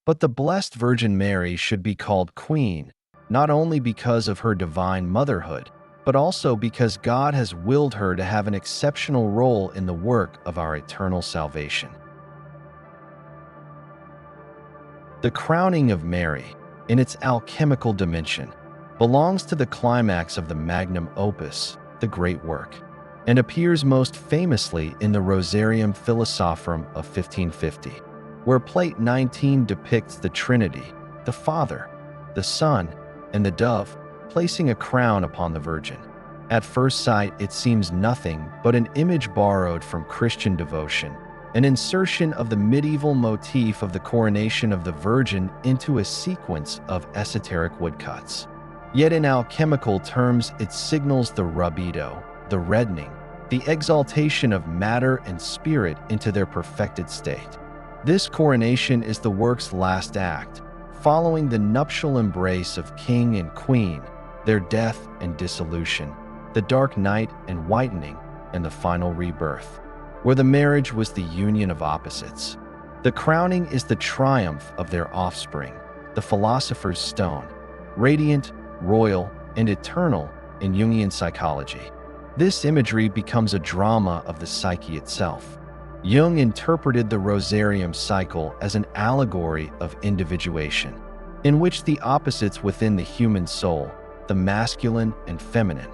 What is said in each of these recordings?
But the Blessed Virgin Mary should be called Queen, not only because of her divine motherhood, but also because God has willed her to have an exceptional role in the work of our eternal salvation. The crowning of Mary, in its alchemical dimension, belongs to the climax of the magnum opus, the great work, and appears most famously in the Rosarium Philosophorum of 1550, where Plate 19 depicts the Trinity, the Father, the Son, and the Dove, placing a crown upon the Virgin. At first sight, it seems nothing but an image borrowed from Christian devotion, an insertion of the medieval motif of the coronation of the Virgin into a sequence of esoteric woodcuts. Yet in alchemical terms, it signals the rubedo, the reddening, the exaltation of matter and spirit into their perfected state. This coronation is the work's last act, following the nuptial embrace of king and queen, their death and dissolution, the dark night and whitening, and the final rebirth, where the marriage was the union of opposites. The crowning is the triumph of their offspring, the philosopher's stone, radiant, royal, and eternal in Jungian psychology. This imagery becomes a drama of the psyche itself. Jung interpreted the Rosarium cycle as an allegory of individuation, in which the opposites within the human soul, the masculine and feminine,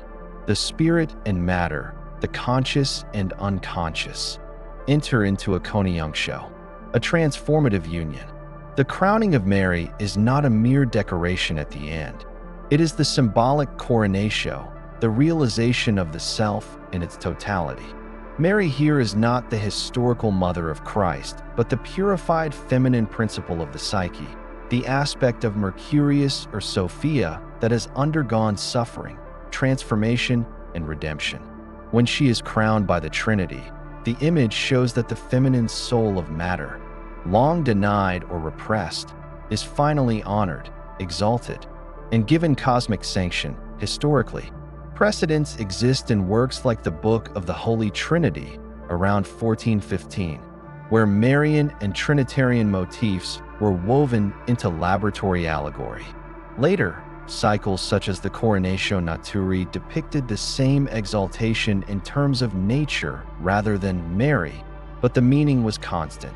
the spirit and matter, the conscious and unconscious, enter into a conjunction, a transformative union. The crowning of Mary is not a mere decoration at the end. It is the symbolic coronation, the realization of the self in its totality. Mary here is not the historical mother of Christ, but the purified feminine principle of the psyche, the aspect of Mercurius or Sophia that has undergone suffering, transformation, and redemption. When she is crowned by the Trinity, the image shows that the feminine soul of matter, long denied or repressed, is finally honored, exalted, and given cosmic sanction. Historically, precedents exist in works like the Book of the Holy Trinity around 1415, where Marian and Trinitarian motifs were woven into laboratory allegory. Later, cycles such as the Coronatio Naturae depicted the same exaltation in terms of nature rather than Mary, but the meaning was constant.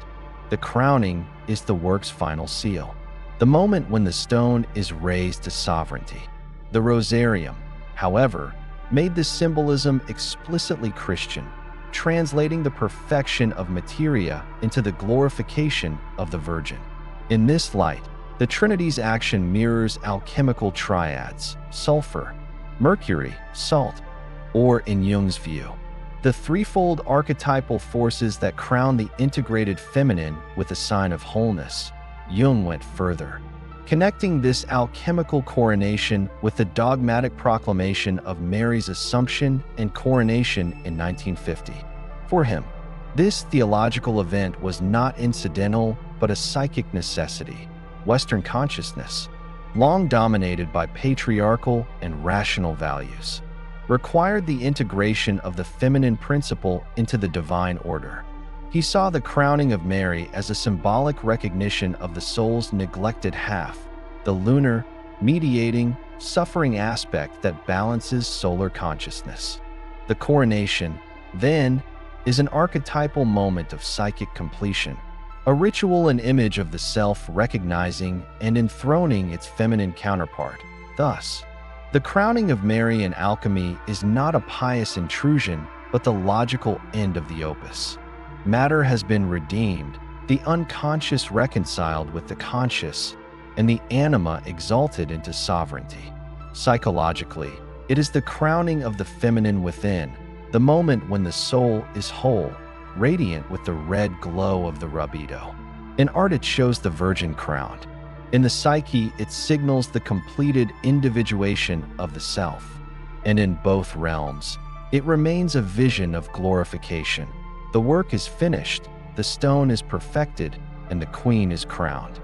The crowning is the work's final seal, the moment when the stone is raised to sovereignty. The Rosarium, however, made this symbolism explicitly Christian, translating the perfection of materia into the glorification of the Virgin. In this light, the Trinity's action mirrors alchemical triads, sulfur, mercury, salt, or in Jung's view, the threefold archetypal forces that crown the integrated feminine with a sign of wholeness. Jung went further, connecting this alchemical coronation with the dogmatic proclamation of Mary's Assumption and coronation in 1950. For him, this theological event was not incidental but a psychic necessity. Western consciousness, long dominated by patriarchal and rational values, required the integration of the feminine principle into the divine order. He saw the crowning of Mary as a symbolic recognition of the soul's neglected half, the lunar, mediating, suffering aspect that balances solar consciousness. The coronation, then, is an archetypal moment of psychic completion, a ritual and image of the self recognizing and enthroning its feminine counterpart. Thus, the crowning of Mary in alchemy is not a pious intrusion, but the logical end of the opus. Matter has been redeemed, the unconscious reconciled with the conscious, and the anima exalted into sovereignty. Psychologically, it is the crowning of the feminine within, the moment when the soul is whole, radiant with the red glow of the rubedo. In art, it shows the Virgin crowned. In the psyche, it signals the completed individuation of the self. And in both realms, it remains a vision of glorification. The work is finished, the stone is perfected, and the queen is crowned.